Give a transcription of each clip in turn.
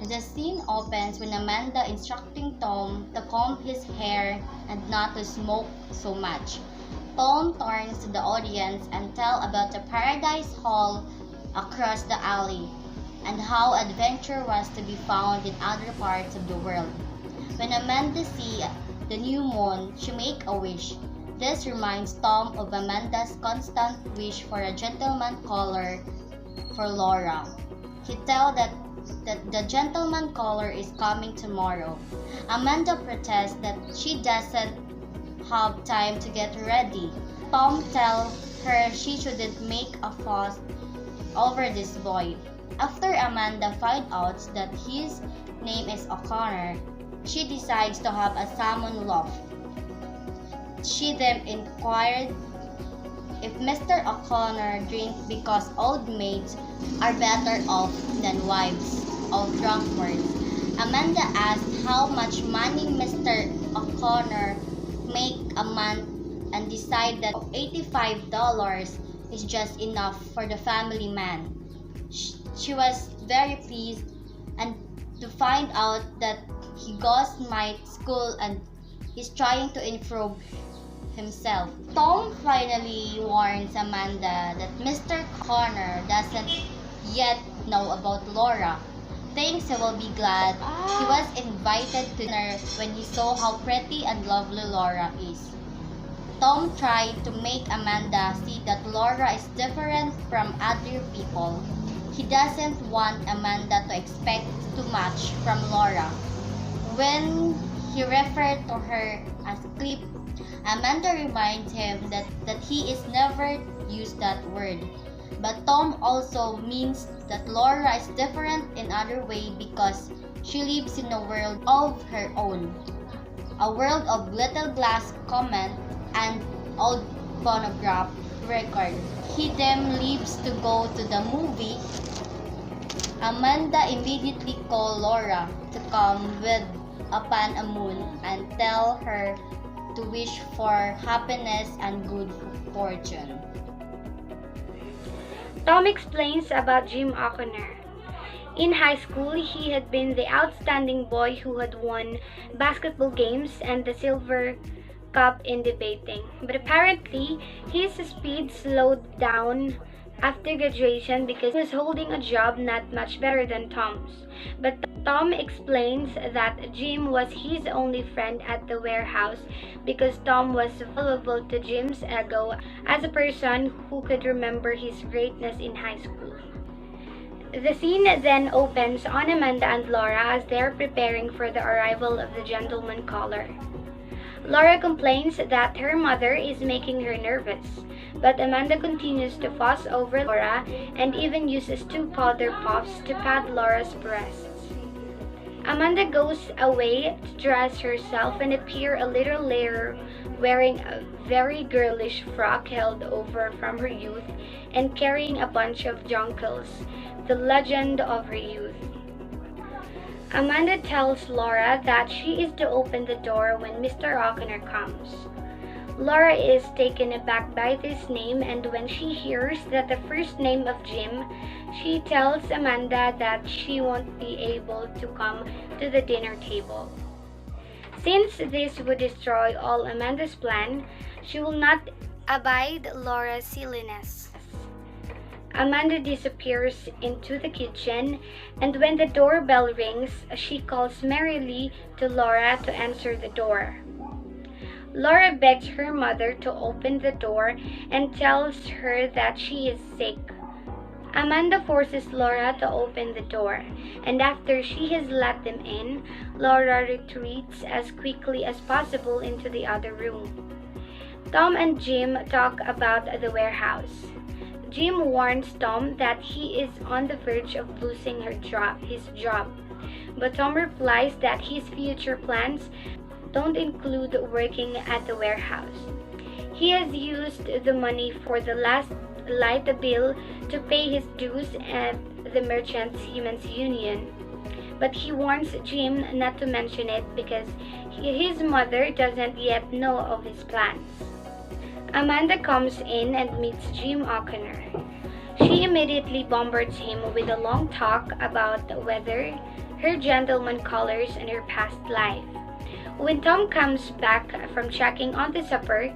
The scene opens when Amanda instructing Tom to comb his hair and not to smoke so much. Tom turns to the audience and tells about the Paradise Hall across the alley and how adventure was to be found in other parts of the world. When Amanda sees the new moon, she makes a wish. This reminds Tom of Amanda's constant wish for a gentleman caller for Laura. He tells that the gentleman caller is coming tomorrow. Amanda protests that she doesn't have time to get ready. Tom tells her she shouldn't make a fuss over this boy. After Amanda finds out that his name is O'Connor, she decides to have a salmon loaf. She then inquired if Mr. O'Connor drinks because old maids are better off than wives of drunkards. Amanda asked how much money Mr. O'Connor make a month and decided that $85 is just enough for the family man. She was very pleased and to find out that he goes night school and is trying to improve himself. Tom finally warns Amanda that Mr. Connor doesn't yet know about Laura. Thinks he will be glad he was invited to dinner when he saw how pretty and lovely Laura is. Tom tried to make Amanda see that Laura is different from other people. He doesn't want Amanda to expect too much from Laura. When he referred to her as creep, Amanda reminds him that he is never used that word. But Tom also means that Laura is different in other way because she lives in a world of her own. A world of little glass comment and old phonograph record. He then leaves to go to the movie. Amanda immediately calls Laura to come with upon a moon and tell her to wish for happiness and good fortune. Tom explains about Jim O'Connor. In high school, he had been the outstanding boy who had won basketball games and the silver cup in debating. But apparently, his speed slowed down after graduation because he was holding a job not much better than Tom's. But Tom explains that Jim was his only friend at the warehouse because Tom was valuable to Jim's ego as a person who could remember his greatness in high school. The scene then opens on Amanda and Laura as they are preparing for the arrival of the gentleman caller. Laura complains that her mother is making her nervous, but Amanda continues to fuss over Laura and even uses 2 powder puffs to pat Laura's breasts. Amanda goes away to dress herself and appear a little later wearing a very girlish frock held over from her youth and carrying a bunch of jonquils, the legend of her youth. Amanda tells Laura that she is to open the door when Mr. O'Connor comes. Laura is taken aback by this name, and when she hears that the first name of Jim, she tells Amanda that she won't be able to come to the dinner table. Since this would destroy all Amanda's plan, she will not abide Laura's silliness. Amanda disappears into the kitchen, and when the doorbell rings, she calls merrily to Laura to answer the door. Laura begs her mother to open the door and tells her that she is sick. Amanda forces Laura to open the door, and after she has let them in, Laura retreats as quickly as possible into the other room. Tom and Jim talk about the warehouse. Jim warns Tom that he is on the verge of losing his job, but Tom replies that his future plans don't include working at the warehouse. He has used the money for the last light bill to pay his dues at the Merchants Seamen's Union, but he warns Jim not to mention it because his mother doesn't yet know of his plans. Amanda comes in and meets Jim O'Connor. She immediately bombards him with a long talk about the weather, her gentleman colors, and her past life. When Tom comes back from checking on the supper,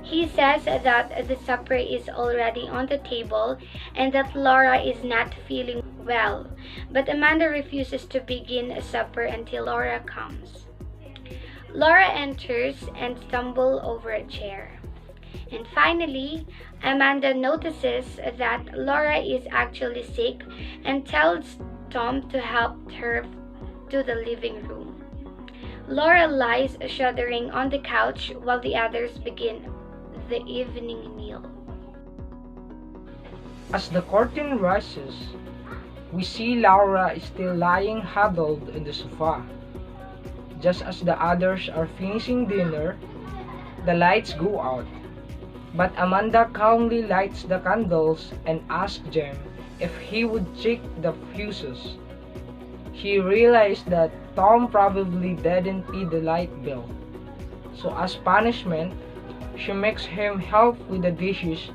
he says that the supper is already on the table and that Laura is not feeling well, but Amanda refuses to begin a supper until Laura comes. Laura enters and stumbles over a chair. And finally, Amanda notices that Laura is actually sick and tells Tom to help her to the living room. Laura lies shuddering on the couch while the others begin the evening meal. As the curtain rises, we see Laura still lying huddled in the sofa. Just as the others are finishing dinner, the lights go out. But Amanda calmly lights the candles and asks Jem if he would check the fuses. She realized that Tom probably didn't pay the light bill. So as punishment, she makes him help with the dishes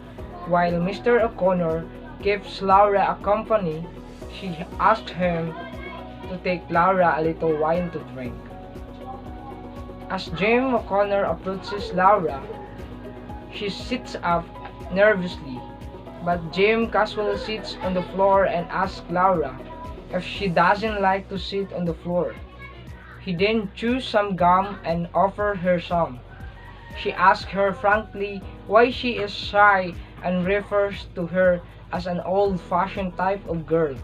while Mr. O'Connor gives Laura a company. She asks him to take Laura a little wine to drink. As Jim O'Connor approaches Laura, she sits up nervously, but Jim casually sits on the floor and asks Laura if she doesn't like to sit on the floor. He then chews some gum and offers her some. She asks her frankly why she is shy and refers to her as an old-fashioned type of girl.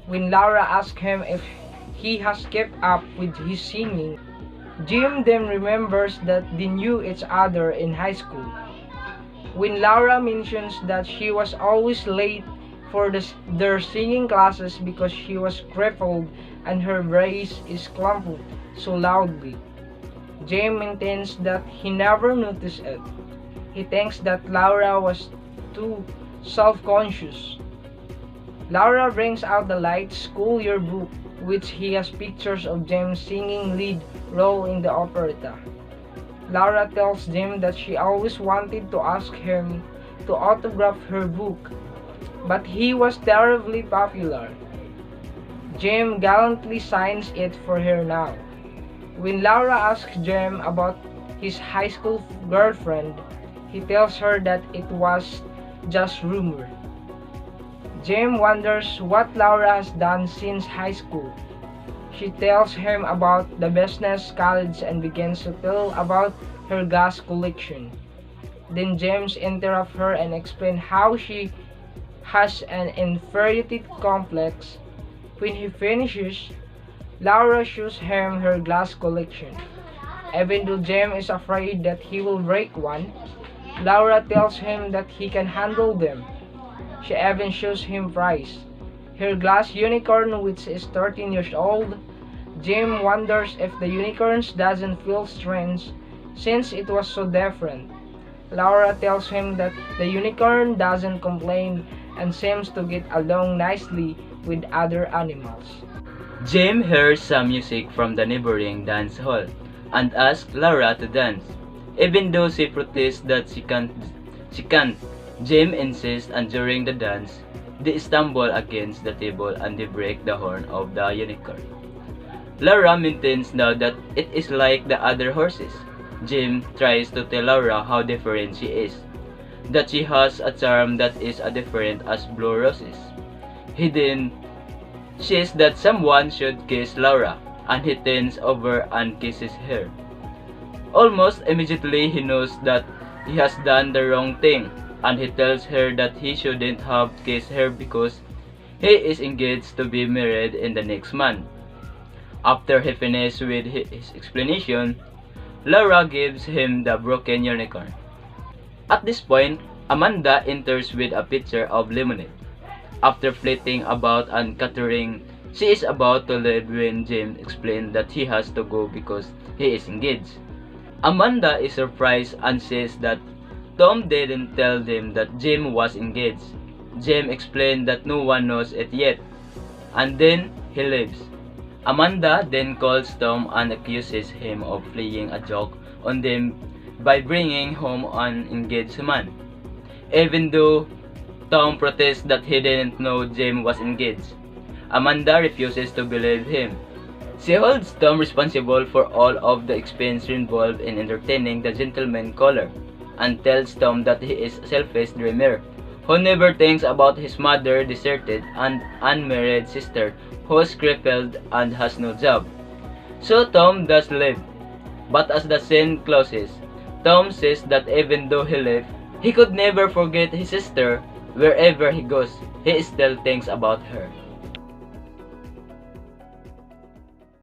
When Laura asks him if he has kept up with his singing, Jim then remembers that they knew each other in high school. When Laura mentions that she was always late for their singing classes because she was crippled and her voice is clumped so loudly, Jim maintains that he never noticed it. He thinks that Laura was too self-conscious. Laura brings out the light school yearbook, which he has pictures of Jim singing lead role in the operetta. Laura tells Jim that she always wanted to ask him to autograph her book, but he was terribly popular. Jim gallantly signs it for her now. When Laura asks Jim about his high school girlfriend, he tells her that it was just rumor. Jim wonders what Laura has done since high school. She tells him about the business college and begins to tell about her glass collection. Then James interrupts her and explains how she has an inferiority complex. When he finishes, Laura shows him her glass collection. Even though James is afraid that he will break one, Laura tells him that he can handle them. She even shows him Price, her glass unicorn, which is 13 years old. Jim wonders if the unicorn doesn't feel strange since it was so different. Laura tells him that the unicorn doesn't complain and seems to get along nicely with other animals. Jim hears some music from the neighboring dance hall and asks Laura to dance. Even though she protests that she can't, Jim insists, and during the dance, they stumble against the table and they break the horn of the unicorn. Laura maintains now that it is like the other horses. Jim tries to tell Laura how different she is, that she has a charm that is as different as blue roses. He then says that someone should kiss Laura, and he turns over and kisses her. Almost immediately he knows that he has done the wrong thing, and he tells her that he shouldn't have kissed her because he is engaged to be married in the next month. After he finishes with his explanation, Laura gives him the broken unicorn. At this point, Amanda enters with a pitcher of lemonade. After flitting about and chattering, she is about to leave when Jim explains that he has to go because he is engaged. Amanda is surprised and says that Tom didn't tell them that Jim was engaged. Jim explained that no one knows it yet, and then he leaves. Amanda then calls Tom and accuses him of playing a joke on them by bringing home an engaged man. Even though Tom protests that he didn't know Jim was engaged, Amanda refuses to believe him. She holds Tom responsible for all of the expense involved in entertaining the gentleman caller, and tells Tom that he is a selfish dreamer, who never thinks about his mother, deserted, and unmarried sister who's crippled and has no job. So Tom does leave. But as the scene closes, Tom says that even though he left, he could never forget his sister. Wherever he goes, he still thinks about her.